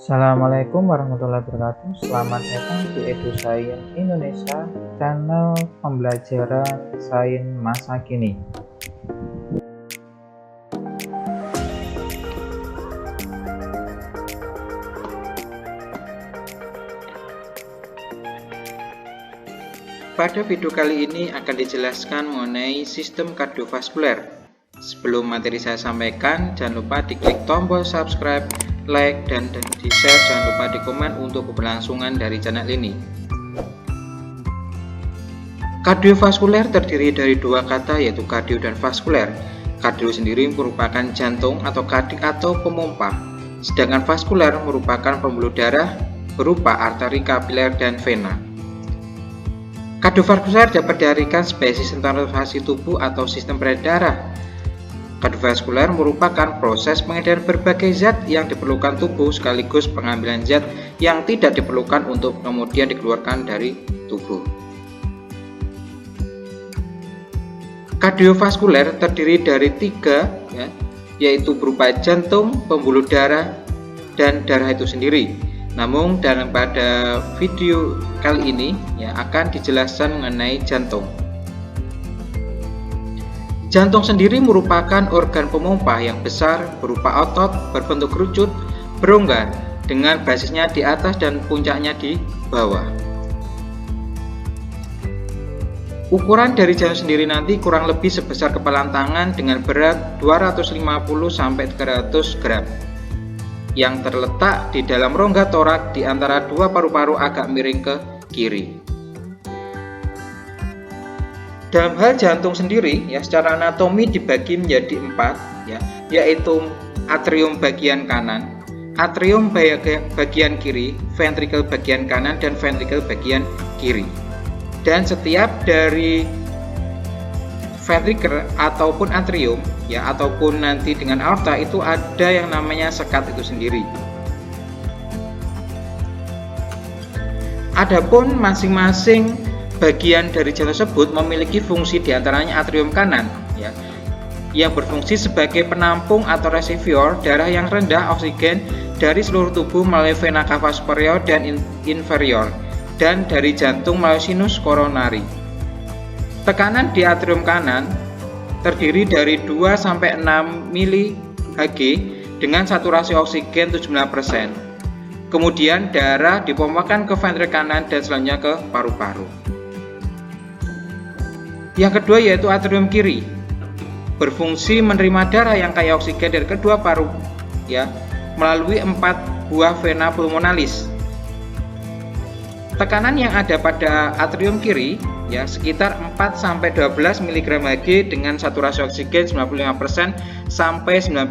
Assalamualaikum warahmatullahi wabarakatuh. Selamat datang di EduScience Indonesia, channel pembelajaran sains masa kini. Pada video kali ini akan dijelaskan mengenai sistem kardiovaskuler. Sebelum materi saya sampaikan, jangan lupa diklik tombol subscribe, like, dan di-share. Jangan lupa di komen untuk keberlangsungan dari channel ini. Kardiovaskuler terdiri dari dua kata, yaitu kardio dan vaskuler. Kardio sendiri merupakan jantung atau kardik atau pemompa, sedangkan vaskuler merupakan pembuluh darah berupa arteri, kapiler, dan vena. Kardiovaskuler dapat diartikan sebagai sistem transportasi tubuh atau sistem peredaran darah. Kardiovaskuler merupakan proses pengedaran berbagai zat yang diperlukan tubuh sekaligus pengambilan zat yang tidak diperlukan untuk kemudian dikeluarkan dari tubuh. Kardiovaskuler terdiri dari tiga, yaitu berupa jantung, pembuluh darah, dan darah itu sendiri. Namun pada video kali ini akan dijelaskan mengenai jantung. Jantung sendiri merupakan organ pemompa yang besar berupa otot berbentuk kerucut berongga dengan basisnya di atas dan puncaknya di bawah. Ukuran dari jantung sendiri nanti kurang lebih sebesar kepalan tangan dengan berat 250-300 gram yang terletak di dalam rongga torak di antara dua paru-paru agak miring ke kiri. Dalam hal jantung sendiri, secara anatomi dibagi menjadi 4, yaitu atrium bagian kanan, atrium bagian kiri, ventricle bagian kanan, dan ventricle bagian kiri. Dan setiap dari ventricle ataupun atrium, ataupun nanti dengan aorta itu ada yang namanya sekat itu sendiri. Adapun masing-masing bagian dari jantung tersebut memiliki fungsi diantaranya atrium kanan, yang berfungsi sebagai penampung atau reservoir darah yang rendah oksigen dari seluruh tubuh melalui vena cava superior dan inferior, dan dari jantung melalui sinus koronari. Tekanan di atrium kanan terdiri dari 2-6 mHg dengan saturasi oksigen 79%. Kemudian darah dipompakan ke ventrikel kanan dan selanjutnya ke paru-paru. Yang kedua yaitu atrium kiri, berfungsi menerima darah yang kaya oksigen dari kedua paru, melalui 4 buah vena pulmonalis. Tekanan yang ada pada atrium kiri sekitar 4-12 mg/Hg dengan saturasi oksigen 95% sampai 98%.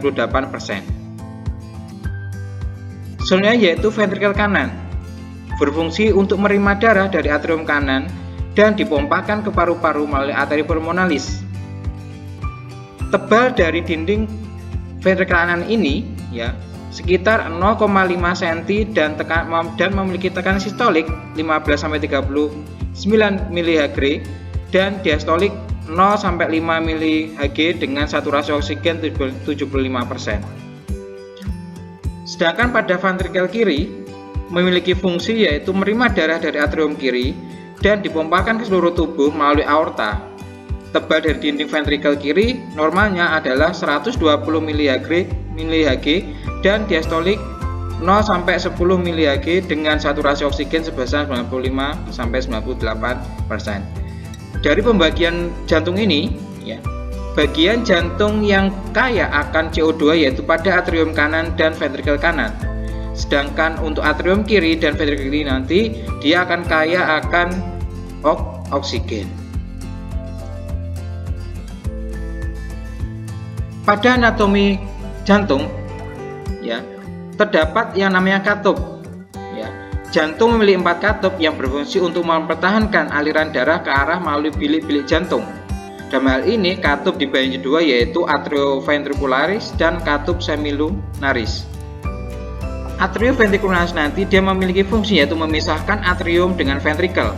Selanjutnya yaitu ventrikel kanan, berfungsi untuk menerima darah dari atrium kanan dan dipompakan ke paru-paru melalui arteri pulmonalis. Tebal dari dinding ventrikel kanan ini sekitar 0,5 cm dan memiliki tekanan sistolik 15-39 mHg dan diastolik 0-5 mHg dengan saturasi oksigen 75%. Sedangkan pada ventrikel kiri memiliki fungsi yaitu menerima darah dari atrium kiri dan dipompakan ke seluruh tubuh melalui aorta. Tebal dari dinding ventrikel kiri normalnya adalah 120 mHg dan diastolik 0-10 mHg dengan saturasi oksigen sebesar 95-98%. Dari pembagian jantung ini, bagian jantung yang kaya akan CO2 yaitu pada atrium kanan dan ventrikel kanan. Sedangkan untuk atrium kiri dan ventrikel kiri nanti dia akan kaya akan oksigen. Pada anatomi jantung terdapat yang namanya katup. Jantung memiliki 4 katup yang berfungsi untuk mempertahankan aliran darah ke arah melalui bilik-bilik jantung. Dalam hal ini katup dibagi dua yaitu atrioventricularis dan katup semilunaris. Atrioventricularis nanti dia memiliki fungsi yaitu memisahkan atrium dengan ventrikel.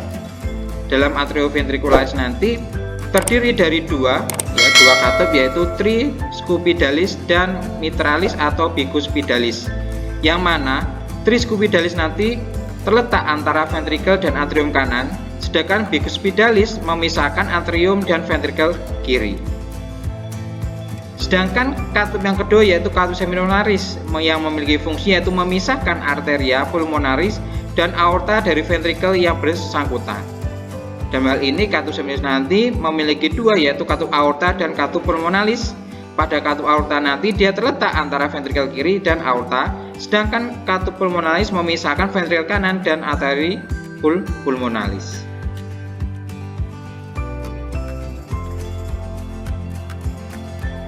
Dalam atrioventricularis nanti terdiri dari dua katup yaitu triscupidalis dan mitralis atau bicupitalis. Yang mana Tris cupidalis nanti terletak antara ventrikel dan atrium kanan, sedangkan bicuspidalis memisahkan atrium dan ventrikel kiri. Sedangkan katup yang kedua yaitu katup seminolaris yang memiliki fungsi yaitu memisahkan arteria pulmonaris dan aorta dari ventrikel yang bersangkutan. Dalam hal ini katup seminolaris nanti memiliki dua yaitu katup aorta dan katup pulmonalis. Pada katup aorta nanti dia terletak antara ventrikel kiri dan aorta, sedangkan katup pulmonalis memisahkan ventrikel kanan dan arteri pulmonalis.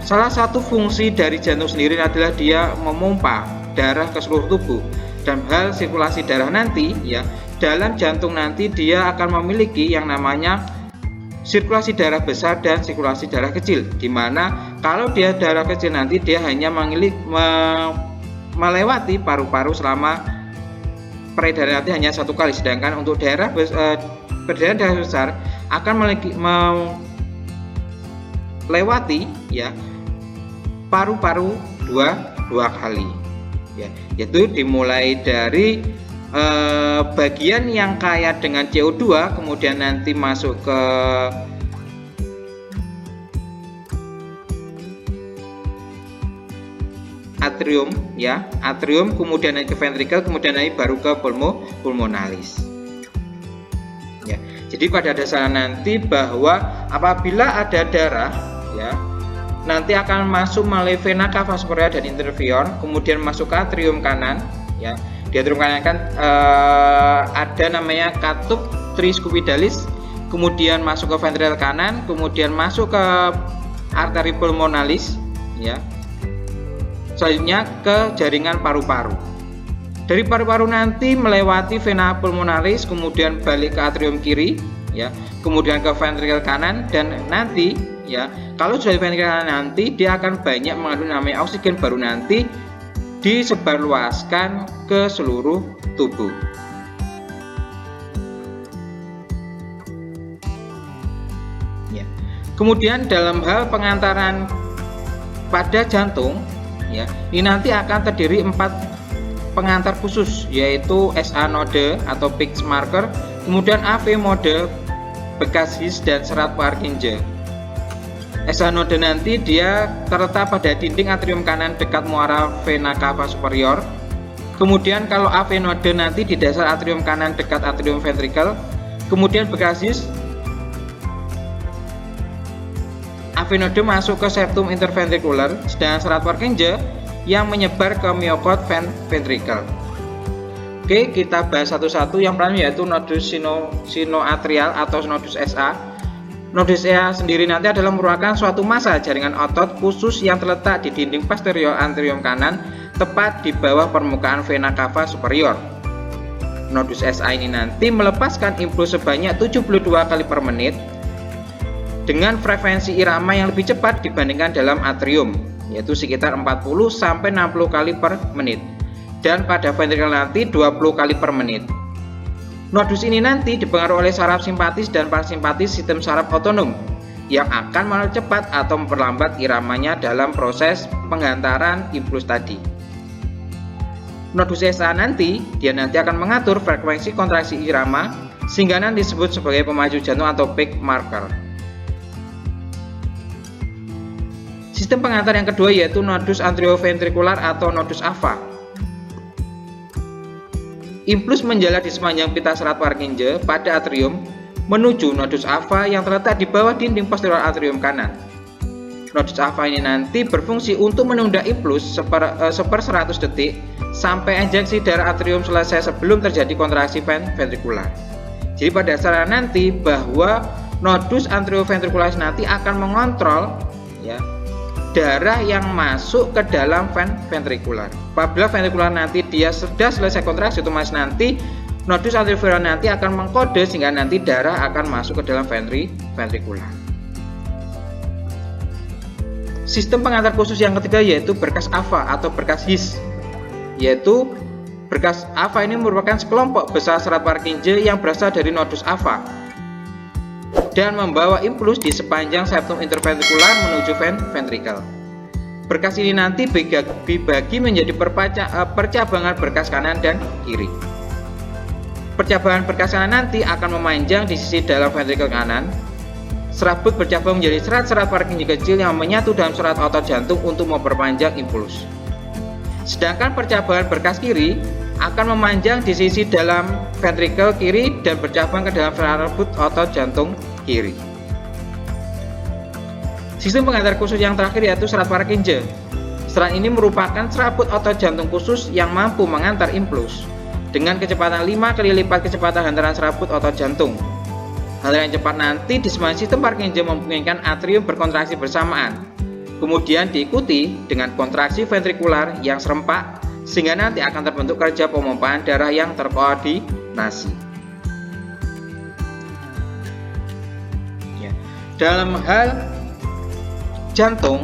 Salah satu fungsi dari jantung sendiri adalah dia memompa darah ke seluruh tubuh. Dalam hal sirkulasi darah nanti ya, dalam jantung nanti dia akan memiliki yang namanya sirkulasi darah besar dan sirkulasi darah kecil, di mana kalau dia darah kecil nanti dia hanya melewati paru-paru selama peredaran nanti hanya satu kali, sedangkan untuk peredaran darah besar akan melewati ya paru-paru dua kali ya, yaitu dimulai dari bagian yang kaya dengan CO2 kemudian nanti masuk ke atrium ya, atrium kemudian naik ke ventrikel kemudian naik baru ke pulmonalis ya. Jadi pada dasarnya nanti bahwa apabila ada darah ya nanti akan masuk melalui vena cava superior dan inferior kemudian masuk ke atrium kanan ya. Di atrium kanan kan ada namanya katup tris cupidalis, kemudian masuk ke ventrikel kanan, kemudian masuk ke arteri pulmonalis ya. Selanjutnya ke jaringan paru-paru. Dari paru-paru nanti melewati vena pulmonalis, kemudian balik ke atrium kiri ya, kemudian ke ventrikel kanan, dan nanti ya kalau sudah di ventrikel kanan nanti dia akan banyak mengandung namanya oksigen, baru nanti disebarluaskan ke seluruh tubuh. Ya. Kemudian dalam hal pengantaran pada jantung, ya, ini nanti akan terdiri 4 pengantar khusus, yaitu SA node atau Pix marker, kemudian AV mode, bekas his dan serat Purkinje. SA node nanti dia terletak pada dinding atrium kanan dekat muara vena cava superior. Kemudian kalau AV node nanti di dasar atrium kanan dekat atrium ventrikel. Kemudian bekas his AV node masuk ke septum interventrikular, sedangkan serat Purkinje yang menyebar ke myokard ventrikel. Oke, kita bahas satu-satu. Yang pertama yaitu nodus sinoatrial atau nodus SA. Nodus SA sendiri nanti adalah merupakan suatu massa jaringan otot khusus yang terletak di dinding posterior anterior kanan, tepat di bawah permukaan vena cava superior. Nodus SA ini nanti melepaskan impuls sebanyak 72 kali per menit dengan frekuensi irama yang lebih cepat dibandingkan dalam atrium, yaitu sekitar 40 sampai 60 kali per menit, dan pada ventrikel nanti 20 kali per menit. Nodus ini nanti dipengaruhi oleh saraf simpatis dan parasimpatis sistem saraf otonom yang akan mempercepat atau memperlambat iramanya dalam proses penghantaran impuls tadi. Nodus SA nanti akan mengatur frekuensi kontraksi irama sehingga nanti disebut sebagai pemacu jantung atau peak marker. Sistem pengantar yang kedua yaitu nodus anterioventrikular atau nodus AVA. Impuls menjalar di sepanjang pita serat Purkinje pada atrium menuju nodus AVA yang terletak di bawah dinding posterior atrium kanan. Nodus AVA ini nanti berfungsi untuk menunda impuls seper 100 detik sampai injeksi darah atrium selesai sebelum terjadi kontraksi ventrikular. Jadi pada dasarnya nanti bahwa nodus anterioventrikular nanti akan mengontrol ya darah yang masuk ke dalam ventrikular. Apabila ventrikular nanti dia sudah selesai kontraksi, otomatis nanti nodus anterioventrikular nanti akan mengkode sehingga nanti darah akan masuk ke dalam ventrikular. Sistem pengantar khusus yang ketiga yaitu berkas AVA atau berkas his. Yaitu berkas AVA ini merupakan sekelompok besar serat Purkinje yang berasal dari nodus AVA dan membawa impuls di sepanjang septum interventrikular menuju ventrikel. Berkas ini nanti dibagi menjadi percabangan berkas kanan dan kiri. Percabangan berkas kanan nanti akan memanjang di sisi dalam ventrikel kanan. Serabut bercabang menjadi serat-serat Purkinje kecil yang menyatu dalam serat otot jantung untuk memperpanjang impuls. Sedangkan percabangan berkas kiri akan memanjang di sisi dalam ventrikel kiri dan bercabang ke dalam serabut otot jantung kiri. Sistem pengantar khusus yang terakhir yaitu serat Purkinje. Serat ini merupakan serabut otot jantung khusus yang mampu mengantar impuls dengan kecepatan 5 kali lipat kecepatan hantaran serabut otot jantung. Hal yang cepat nanti di semua sistem Purkinje memungkinkan atrium berkontraksi bersamaan, kemudian diikuti dengan kontraksi ventrikular yang serempak sehingga nanti akan terbentuk kerja pemompaan darah yang terkoordinasi. Dalam hal jantung,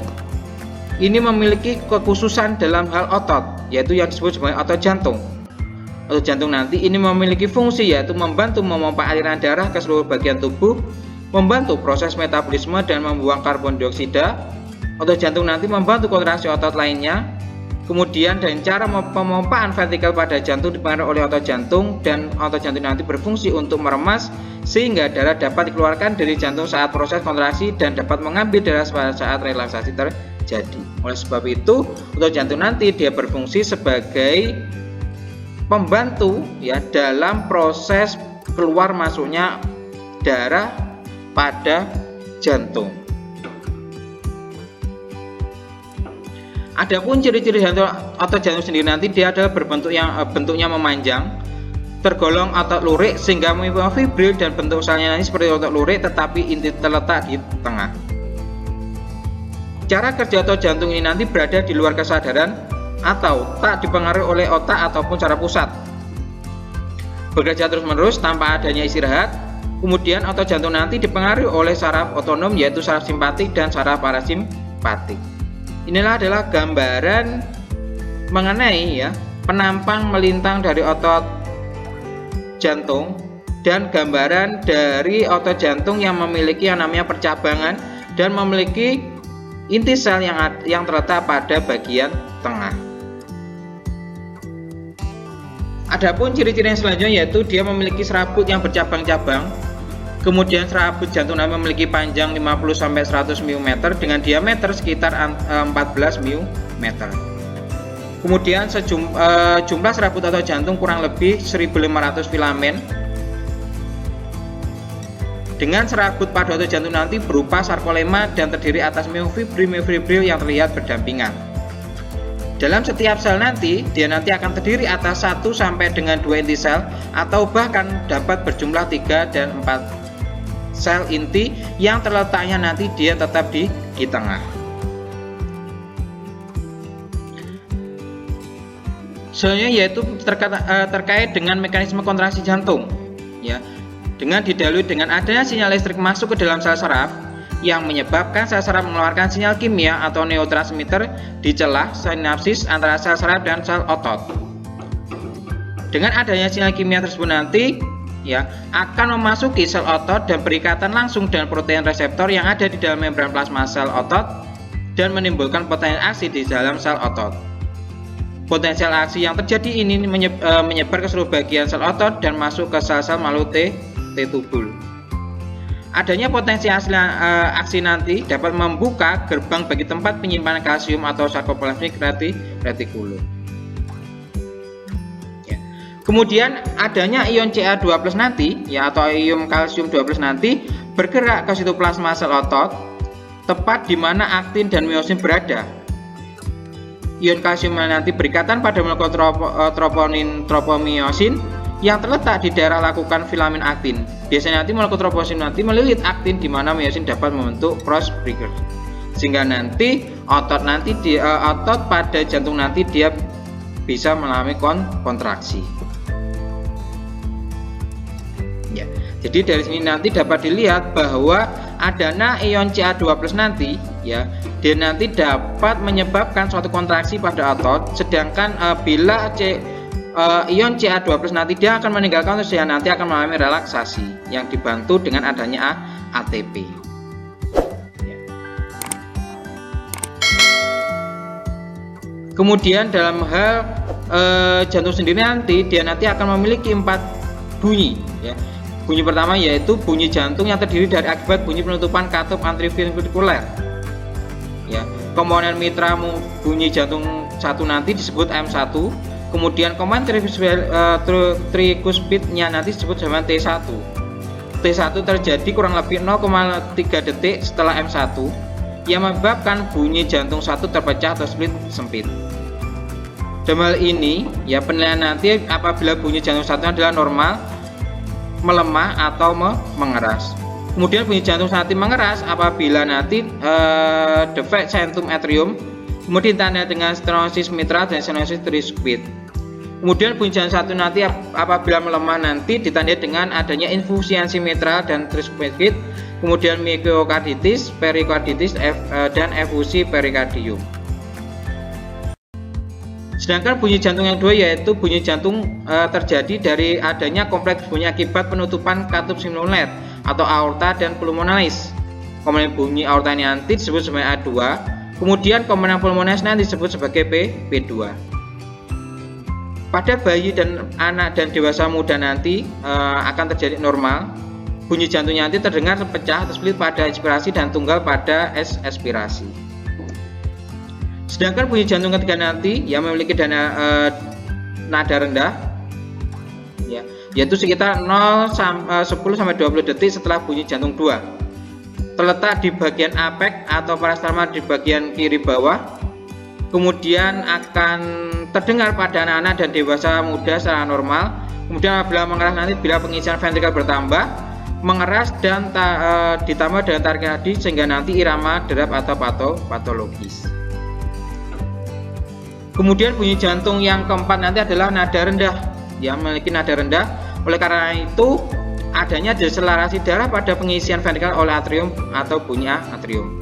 ini memiliki kekhususan dalam hal otot, yaitu yang disebut sebagai otot jantung. Otot jantung nanti ini memiliki fungsi yaitu membantu memompa aliran darah ke seluruh bagian tubuh, membantu proses metabolisme dan membuang karbon dioksida. Otot jantung nanti membantu kontraksi otot lainnya. Kemudian dan cara pemompaan vertikal pada jantung dipengaruhi oleh otot jantung, dan otot jantung nanti berfungsi untuk meremas sehingga darah dapat dikeluarkan dari jantung saat proses kontraksi dan dapat mengambil darah pada saat relaksasi terjadi. Oleh sebab itu, otot jantung nanti dia berfungsi sebagai pembantu ya dalam proses keluar masuknya darah pada jantung. Adapun ciri-ciri otot jantung sendiri nanti dia adalah bentuknya memanjang, tergolong otot lurik sehingga memiliki fibril dan bentuk selnya nanti seperti otot lurik tetapi inti terletak di tengah. Cara kerja otot jantung ini nanti berada di luar kesadaran atau tak dipengaruhi oleh otak ataupun secara pusat. Bekerja terus-menerus tanpa adanya istirahat. Kemudian otot jantung nanti dipengaruhi oleh saraf otonom yaitu saraf simpatik dan saraf parasimpatik. Inilah adalah gambaran mengenai ya penampang melintang dari otot jantung dan gambaran dari otot jantung yang memiliki yang namanya percabangan dan memiliki inti sel yang terletak pada bagian tengah. Adapun ciri-ciri yang selanjutnya yaitu dia memiliki serabut yang bercabang-cabang. Kemudian serabut jantung memiliki panjang 50-100 mm dengan diameter sekitar 14 mm. Kemudian jumlah serabut otot jantung kurang lebih 1.500 filamen. Dengan serabut pada otot jantung nanti berupa sarkolema dan terdiri atas miofibril yang terlihat berdampingan. Dalam setiap sel nanti, dia nanti akan terdiri atas 1 sampai dengan 2 inti sel atau bahkan dapat berjumlah 3 dan 4 sel inti yang terletaknya nanti dia tetap di tengah. Selanjutnya yaitu terkait dengan mekanisme kontraksi jantung. Ya, dengan didahului dengan adanya sinyal listrik masuk ke dalam sel saraf yang menyebabkan sel saraf mengeluarkan sinyal kimia atau neurotransmitter di celah sinapsis antara sel saraf dan sel otot. Dengan adanya sinyal kimia tersebut nanti ya akan memasuki sel otot dan berikatan langsung dengan protein reseptor yang ada di dalam membran plasma sel otot dan menimbulkan potensial aksi di dalam sel otot. Potensial aksi yang terjadi ini menyebar ke seluruh bagian sel otot dan masuk ke sel-sel makhluk T-tubul. Adanya potensi aksi nanti dapat membuka gerbang bagi tempat penyimpanan kalsium atau sarkoplasmik retikulum. Ya. Kemudian adanya ion Ca2+ nanti ya atau ion kalsium 2+ nanti bergerak ke sitoplasma sel otot tepat di mana aktin dan miosin berada. Ion kalsium nanti berikatan pada molekul troponin tropomiosin yang terletak di daerah lakukan filamen aktin. Biasanya nanti molekul troposin nanti melilit aktin di mana miosin dapat membentuk cross breaker. Sehingga nanti otot pada jantung nanti dia bisa mengalami kontraksi. Ya. Jadi dari sini nanti dapat dilihat bahwa adanya ion Ca2+ nanti ya dia nanti dapat menyebabkan suatu kontraksi pada otot, sedangkan bila ion Ca2+ nanti dia akan meninggalkan otot dan nanti akan mengalami relaksasi yang dibantu dengan adanya ATP. Kemudian dalam hal jantung sendiri nanti akan memiliki 4 bunyi ya. Bunyi pertama yaitu bunyi jantung yang terdiri dari akibat bunyi penutupan katup antriventrikuler. Ya, komponen mitra bunyi jantung 1 nanti disebut M1. Kemudian komponen trikuspidnya nanti disebut dengan T1. T1 terjadi kurang lebih 0,3 detik setelah M1 yang menyebabkan bunyi jantung 1 terpecah atau split sempit. Dalam hal ini, ya penilaian nanti apabila bunyi jantung 1 adalah normal, melemah atau mengeras. Kemudian bunyi jantung nanti mengeras apabila nanti defek centrum atrium, kemudian ditandai dengan stenosis mitral dan stenosis tricuspid. Kemudian bunyi jantung 1 nanti apabila melemah nanti ditandai dengan adanya infusiasi mitral dan tricuspid, kemudian myokarditis, perikarditis dan efusi perikardium. Sedangkan bunyi jantung yang kedua yaitu bunyi jantung terjadi dari adanya kompleks bunyi akibat penutupan katup sinusoid atau aorta dan pulmonalis. Komponen bunyi aorta ini nanti disebut sebagai A2, kemudian komponen pulmonalis nanti disebut sebagai P2. Pada bayi dan anak dan dewasa muda nanti akan terjadi normal. Bunyi jantungnya nanti terdengar pecah atau split pada inspirasi dan tunggal pada ekspirasi. Sedangkan bunyi jantung ketiga nanti yang memiliki nada rendah ya, yaitu sekitar 10-20 detik setelah bunyi jantung 2. Terletak di bagian apeks atau parasternal di bagian kiri bawah. Kemudian akan terdengar pada anak-anak dan dewasa muda secara normal. Kemudian apabila mengeras nanti bila pengisian ventrikel bertambah, mengeras dan ditambah dengan tarik nadi sehingga nanti irama derap atau patologis. Kemudian bunyi jantung yang keempat nanti adalah nada rendah, yang memiliki nada rendah. Oleh karena itu adanya deselerasi darah pada pengisian ventrikel oleh atrium atau bunyi atrium.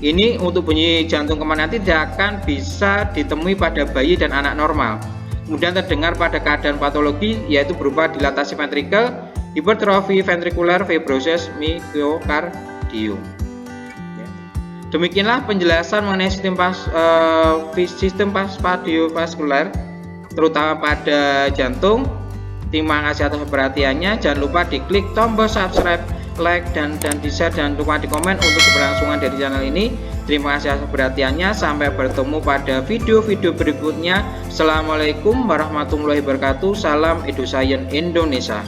Ini untuk bunyi jantung keempat nanti tidak akan bisa ditemui pada bayi dan anak normal. Kemudian terdengar pada keadaan patologi yaitu berupa dilatasi ventrikel, hipertrofi ventrikuler, fibrosis myokardium. Demikianlah penjelasan mengenai sistem kardiovaskuler terutama pada jantung. Terima kasih atas perhatiannya. Jangan lupa diklik tombol subscribe, like dan di-share, dan lupa di komen untuk keberlangsungan dari channel ini. Terima kasih atas perhatiannya. Sampai bertemu pada video-video berikutnya. Assalamualaikum warahmatullahi wabarakatuh. Salam EduScience Indonesia.